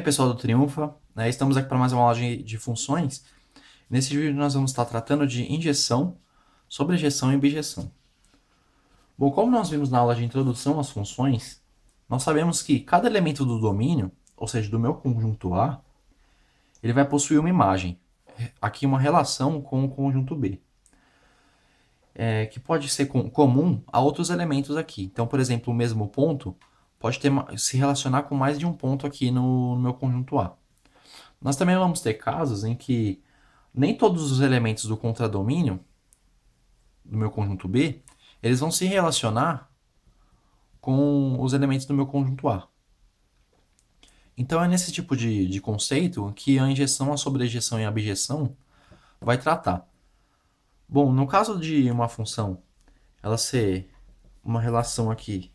pessoal do Triunfa, né? Estamos aqui para mais uma aula de funções. Nesse vídeo nós vamos estar tratando de injeção, sobrejeção e objeção. Bom, como nós vimos na aula de introdução às funções, nós sabemos que cada elemento do domínio, ou seja, do meu conjunto A, ele vai possuir uma imagem, aqui uma relação com o conjunto B, que pode ser comum a outros elementos aqui. Então, por exemplo, o mesmo ponto pode se relacionar com mais de um ponto aqui no meu conjunto A. Nós também vamos ter casos em que nem todos os elementos do contradomínio do meu conjunto B, eles vão se relacionar com os elementos do meu conjunto A. Então é nesse tipo de conceito que a injeção, a sobrejeção e a abjeção vai tratar. Bom, no caso de uma função ela ser uma relação aqui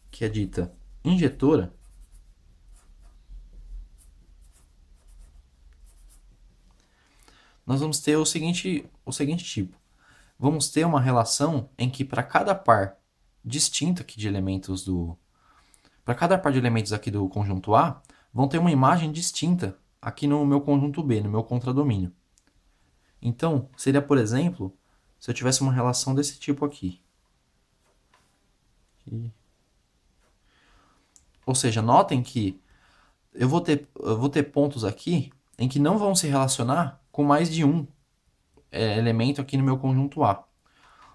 que é dita injetora, nós vamos ter o seguinte tipo. Vamos ter uma relação em que para cada par distinta aqui de elementos para cada par de elementos aqui do conjunto A, vão ter uma imagem distinta aqui no meu conjunto B, no meu contradomínio. Então, seria, por exemplo, se eu tivesse uma relação desse tipo aqui. Ou seja, notem que eu vou ter pontos aqui em que não vão se relacionar com mais de um elemento aqui no meu conjunto A.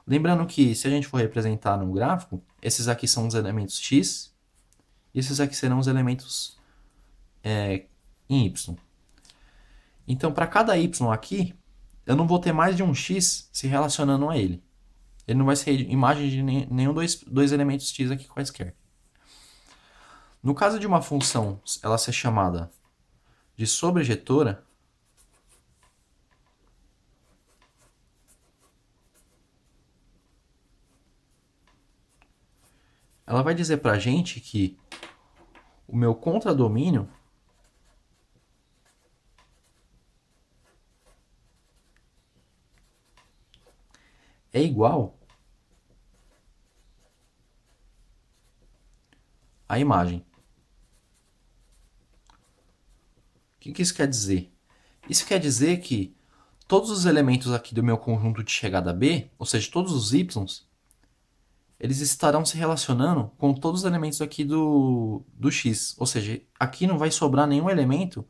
Lembrando que, se a gente for representar no gráfico, esses aqui são os elementos x, e esses aqui serão os elementos em y. Então, para cada y aqui, eu não vou ter mais de um x se relacionando a ele. Ele não vai ser imagem de nenhum dois elementos x aqui quaisquer. No caso de uma função ela ser chamada de sobrejetora, ela vai dizer para a gente que o meu contradomínio é igual à imagem. O que isso quer dizer? Isso quer dizer que todos os elementos aqui do meu conjunto de chegada B, ou seja, todos os y's, eles estarão se relacionando com todos os elementos aqui do x. Ou seja, aqui não vai sobrar nenhum elemento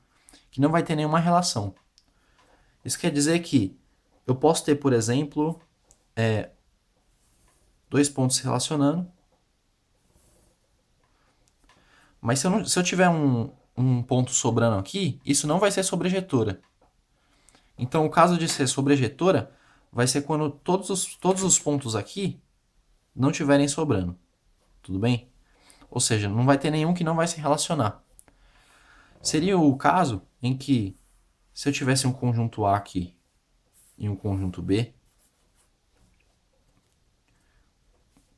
que não vai ter nenhuma relação. Isso quer dizer que eu posso ter, por exemplo, dois pontos se relacionando, mas se eu tiver um ponto sobrando aqui, isso não vai ser sobrejetora. Então, o caso de ser sobrejetora vai ser quando todos os pontos aqui não estiverem sobrando. Tudo bem? Ou seja, não vai ter nenhum que não vai se relacionar. Seria o caso em que, se eu tivesse um conjunto A aqui e um conjunto B,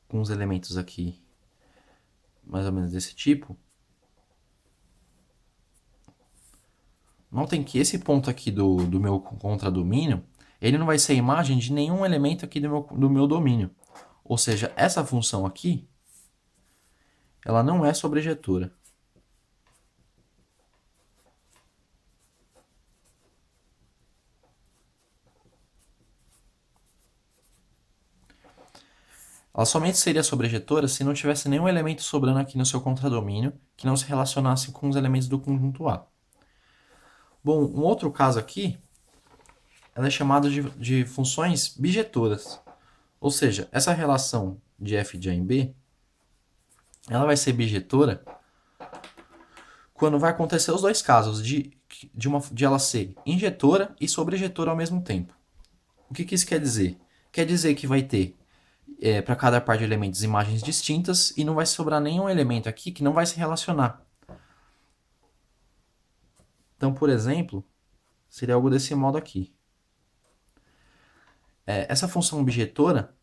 com os elementos aqui mais ou menos desse tipo, notem que esse ponto aqui do meu contradomínio, ele não vai ser imagem de nenhum elemento aqui do meu domínio. Ou seja, essa função aqui, ela não é sobrejetora. Ela somente seria sobrejetora se não tivesse nenhum elemento sobrando aqui no seu contradomínio que não se relacionasse com os elementos do conjunto A. Bom, um outro caso aqui, ela é chamada de funções bijetoras. Ou seja, essa relação de f de A em B, ela vai ser bijetora quando vai acontecer os dois casos, de ela ser injetora e sobrejetora ao mesmo tempo. O que isso quer dizer? Quer dizer que vai ter, para cada par de elementos, imagens distintas e não vai sobrar nenhum elemento aqui que não vai se relacionar. Então, por exemplo, seria algo desse modo aqui. Essa função objetora,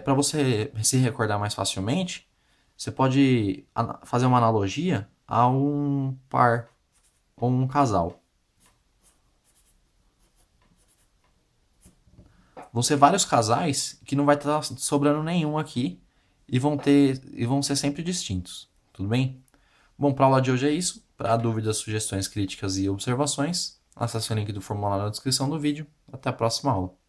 para você se recordar mais facilmente, você pode fazer uma analogia a um par ou um casal. Vão ser vários casais que não vai estar sobrando nenhum aqui e vão ser sempre distintos. Tudo bem? Bom, para a aula de hoje é isso. Para dúvidas, sugestões, críticas e observações, acesse o link do formulário na descrição do vídeo. Até a próxima aula.